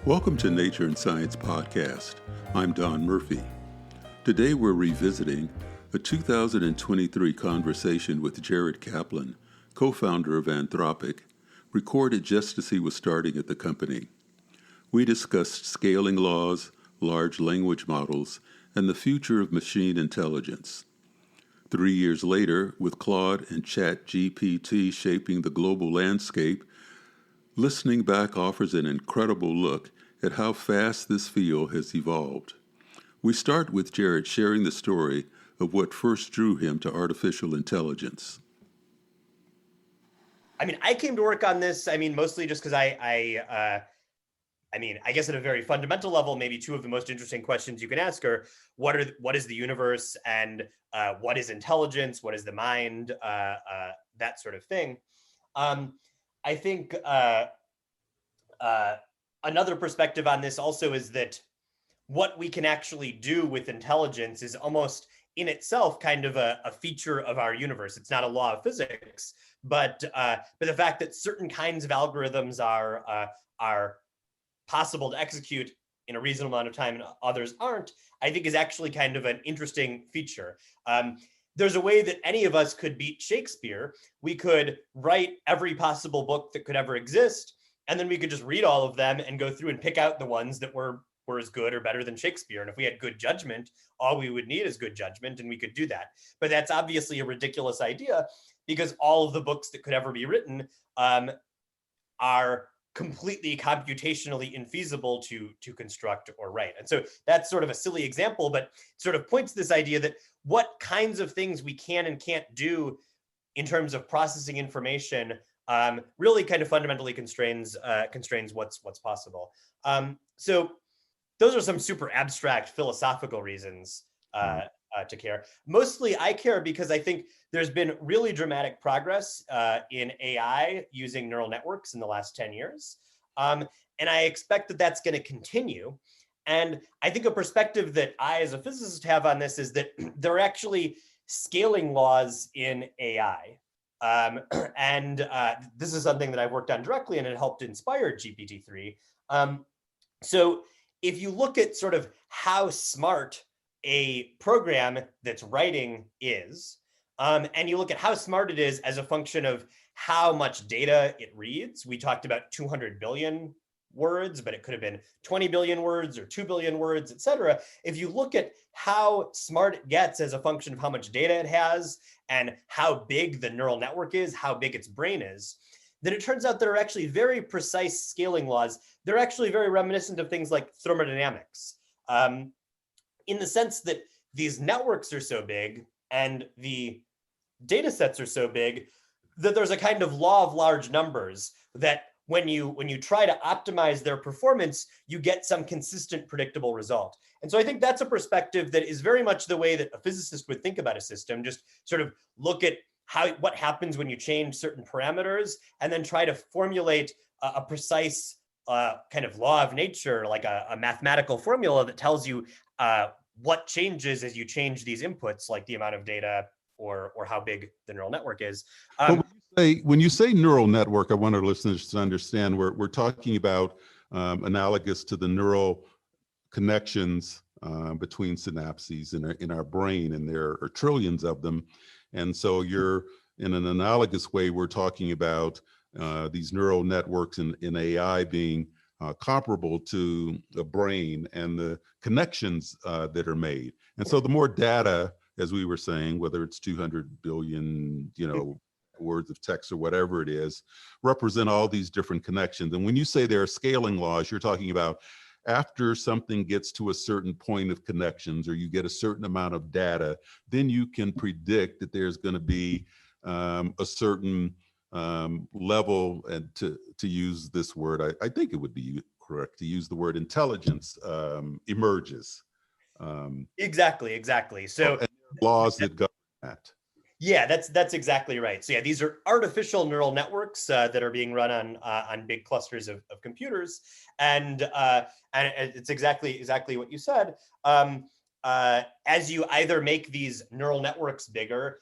Welcome to Nature and Science Podcast. I'm Don Murphy. Today we're revisiting a 2023 conversation with Jared Kaplan, co-founder of Anthropic, recorded just as he was starting at the company. We discussed scaling laws, large language models, and the future of machine intelligence. 3 years later, with Claude and ChatGPT shaping the global landscape, listening back offers an incredible look at how fast this field has evolved. We start with Jared sharing the story of what first drew him to artificial intelligence. I came to work on this, mostly just because I guess at a very fundamental level, maybe two of the most interesting questions you can ask are, what is the universe, and what is intelligence? What is the mind? That sort of thing. I think another perspective on this also is that what we can actually do with intelligence is almost in itself kind of a feature of our universe. It's not a law of physics, but the fact that certain kinds of algorithms are possible to execute in a reasonable amount of time and others aren't, I think is actually kind of an interesting feature. There's a way that any of us could beat Shakespeare. We could write every possible book that could ever exist, and then we could just read all of them and go through and pick out the ones that were as good or better than Shakespeare. And if we had good judgment, all we would need is good judgment, and we could do that. But that's obviously a ridiculous idea, because all of the books that could ever be written are completely computationally infeasible to construct or write. And so that's sort of a silly example, but sort of points to this idea that what kinds of things we can and can't do in terms of processing information really kind of fundamentally constrains what's possible. So those are some super abstract philosophical reasons to care. Mostly I care because I think there's been really dramatic progress in AI using neural networks in the last 10 years. And I expect that that's going to continue. And I think a perspective that I, as a physicist, have on this is that there are actually scaling laws in AI. And this is something that I've worked on directly, and it helped inspire GPT-3. So if you look at sort of how smart a program that's writing is, and you look at how smart it is as a function of how much data it reads. We talked about 200 billion words, but it could have been 20 billion words or 2 billion words, et cetera. If you look at how smart it gets as a function of how much data it has and how big the neural network is, how big its brain is, then it turns out there are actually very precise scaling laws. They're actually very reminiscent of things like thermodynamics, in the sense that these networks are so big and the data sets are so big that there's a kind of law of large numbers that when you try to optimize their performance, you get some consistent, predictable result. And so I think that's a perspective that is very much the way that a physicist would think about a system. Just sort of look at what happens when you change certain parameters, and then try to formulate a precise kind of law of nature, like a mathematical formula that tells you what changes as you change these inputs, like the amount of data or how big the neural network is. When you say neural network, I want our listeners to understand we're talking about analogous to the neural connections between synapses in our brain, and there are trillions of them. And so you're, in an analogous way, we're talking about these neural networks in AI being comparable to the brain and the connections that are made. And so the more data, as we were saying, whether it's 200 billion, words of text or whatever it is, represent all these different connections. And when you say there are scaling laws, you're talking about after something gets to a certain point of connections, or you get a certain amount of data, then you can predict that there's going to be a certain level, and to use this word, I think it would be correct to use the word intelligence emerges. Exactly. So and laws that govern that. Yeah, that's exactly right. So yeah, these are artificial neural networks that are being run on big clusters of computers, and it's exactly what you said. As you either make these neural networks bigger,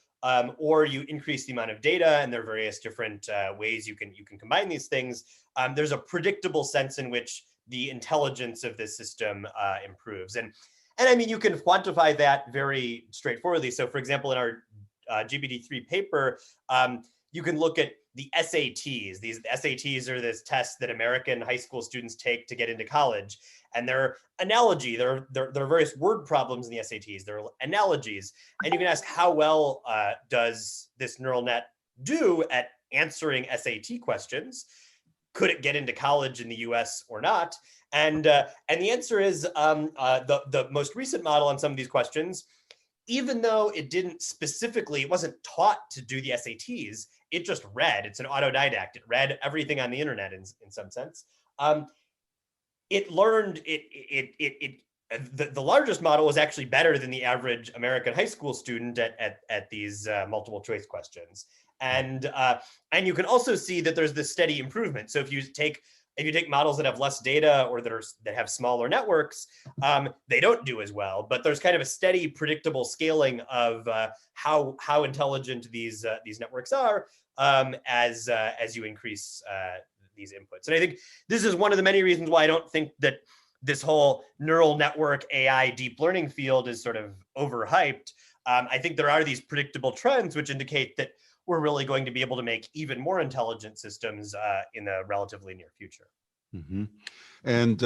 or you increase the amount of data, and there are various different ways you can combine these things. There's a predictable sense in which the intelligence of this system improves. And I mean, you can quantify that very straightforwardly. So for example, in our GPT-3 paper, you can look at the SATs. These SATs are this test that American high school students take to get into college. And they're analogy. There are various word problems in the SATs. There are analogies. And you can ask, how well does this neural net do at answering SAT questions? Could it get into college in the US or not? And the answer is the most recent model on some of these questions, even though it didn't specifically, it wasn't taught to do the SATs, it just read. It's an autodidact. It read everything on the internet in some sense. It learned, the largest model was actually better than the average American high school student at these multiple choice questions. And you can also see that there's this steady improvement. So if you take models that have less data or that have smaller networks, they don't do as well. But there's kind of a steady, predictable scaling of how intelligent these networks are as you increase these inputs. And I think this is one of the many reasons why I don't think that this whole neural network AI deep learning field is sort of overhyped. I think there are these predictable trends which indicate that we're really going to be able to make even more intelligent systems in the relatively near future. Mm-hmm. And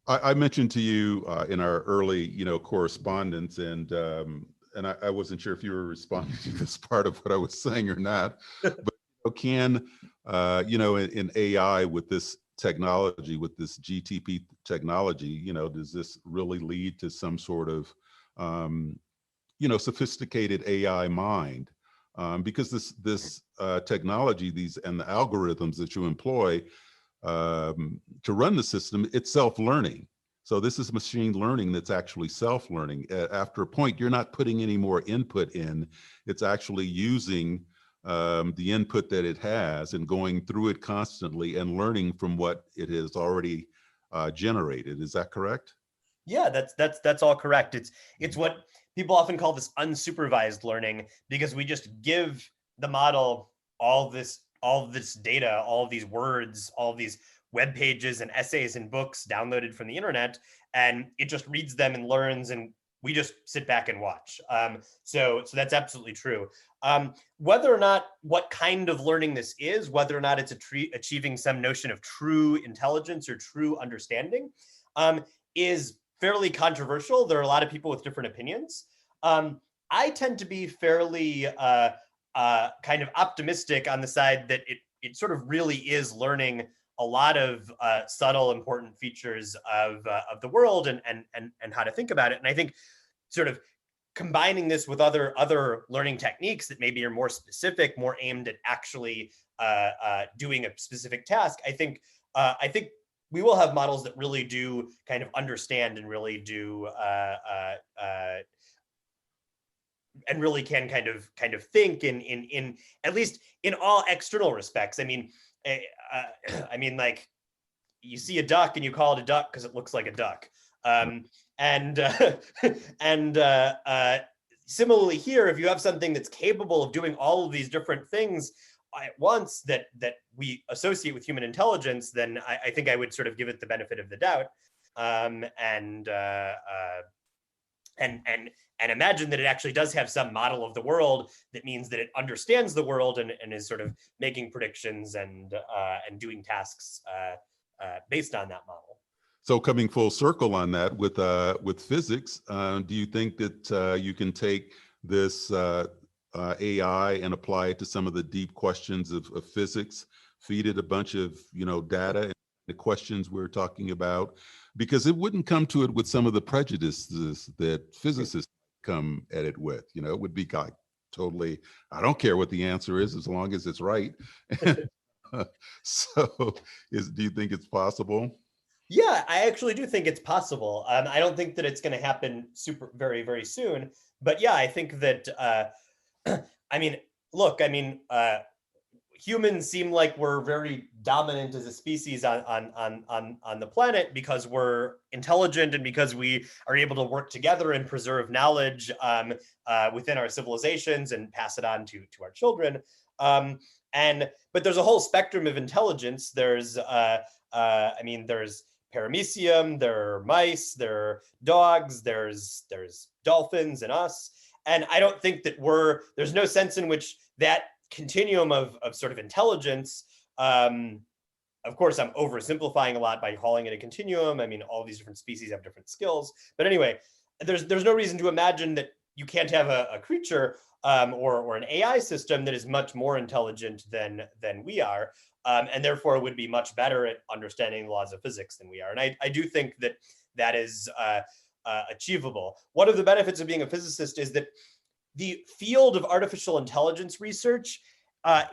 I mentioned to you in our early, correspondence, and I wasn't sure if you were responding to this part of what I was saying or not, but can in AI with this technology, with this GTP technology, does this really lead to some sort of sophisticated AI mind? Because this technology, and the algorithms that you employ to run the system, it's self-learning. So this is machine learning that's actually self-learning. After a point, you're not putting any more input in. It's actually using the input that it has and going through it constantly and learning from what it has already generated. Is that correct? Yeah, that's all correct. It's what people often call this unsupervised learning, because we just give the model all this data, all of these words, all of these web pages and essays and books downloaded from the internet, and it just reads them and learns, and we just sit back and watch. So that's absolutely true. Whether or not what kind of learning this is, whether or not it's achieving some notion of true intelligence or true understanding, is fairly controversial. There are a lot of people with different opinions. I tend to be fairly kind of optimistic on the side that it sort of really is learning a lot of subtle, important features of the world and how to think about it. And I think sort of combining this with other learning techniques that maybe are more specific, more aimed at actually doing a specific task, I think we will have models that really do kind of understand and really do and really can kind of think in at least in all external respects. I mean, like you see a duck and you call it a duck because it looks like a duck. Similarly here, if you have something that's capable of doing all of these different things at once that we associate with human intelligence, then I think I would sort of give it the benefit of the doubt, and imagine that it actually does have some model of the world that means that it understands the world and is sort of making predictions and doing tasks based on that model. So coming full circle on that with physics, do you think that you can take this AI and apply it to some of the deep questions of physics, feed it a bunch of data and the questions we're talking about? Because it wouldn't come to it with some of the prejudices that physicists come at it with. It would be like totally, I don't care what the answer is as long as it's right. So do you think it's possible? Yeah, I actually do think it's possible. I don't think that it's going to happen very, very soon. But yeah, I think that, humans seem like we're very dominant as a species on the planet because we're intelligent and because we are able to work together and preserve knowledge within our civilizations and pass it on to our children. But there's a whole spectrum of intelligence. There's paramecium, there are mice, there are dogs, there's dolphins and us. And I don't think that there's no sense in which that continuum of sort of intelligence, of course, I'm oversimplifying a lot by calling it a continuum. I mean, all these different species have different skills. But anyway, there's no reason to imagine that you can't have a creature or an AI system that is much more intelligent than we are, and therefore would be much better at understanding the laws of physics than we are. And I do think that is achievable. One of the benefits of being a physicist is that the field of artificial intelligence research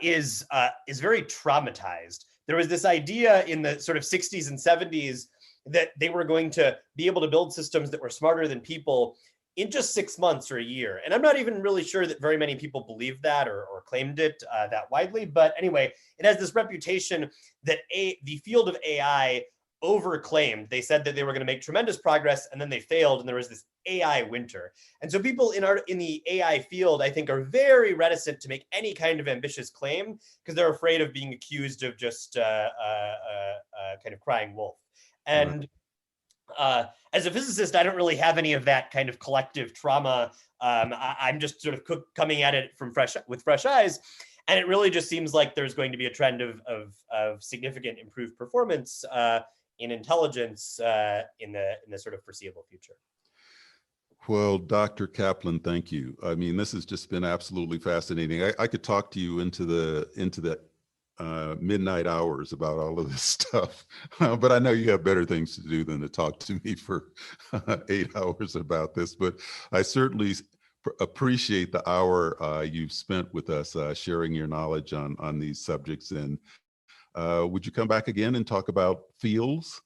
is very traumatized. There was this idea in the sort of 60s and 70s that they were going to be able to build systems that were smarter than people in just 6 months or a year. And I'm not even really sure that very many people believed that or claimed it that widely. But anyway, it has this reputation that the field of AI overclaimed. They said that they were going to make tremendous progress, and then they failed, and there was this AI winter. And so people in the AI field, I think, are very reticent to make any kind of ambitious claim because they're afraid of being accused of just kind of crying wolf. And as a physicist, I don't really have any of that kind of collective trauma. I'm just sort of coming at it with fresh eyes. And it really just seems like there's going to be a trend of significant improved performance in intelligence in the sort of foreseeable future. Well, Dr. Kaplan, thank you. I mean, this has just been absolutely fascinating. I could talk to you into the midnight hours about all of this stuff, but I know you have better things to do than to talk to me for 8 hours about this. But I certainly appreciate the hour you've spent with us sharing your knowledge on these subjects. And would you come back again and talk about fields?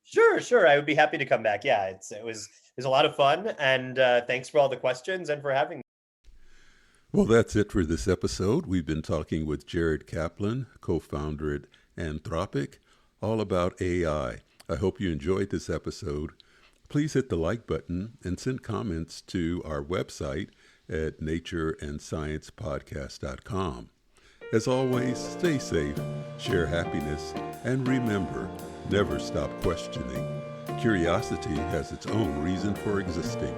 Sure. I would be happy to come back. Yeah, it was a lot of fun, and thanks for all the questions and for having me. Well, that's it for this episode. We've been talking with Jared Kaplan, co-founder at Anthropic, all about AI. I hope you enjoyed this episode. Please hit the like button and send comments to our website at natureandsciencepodcast.com. As always, stay safe, share happiness, and remember, never stop questioning. Curiosity has its own reason for existing.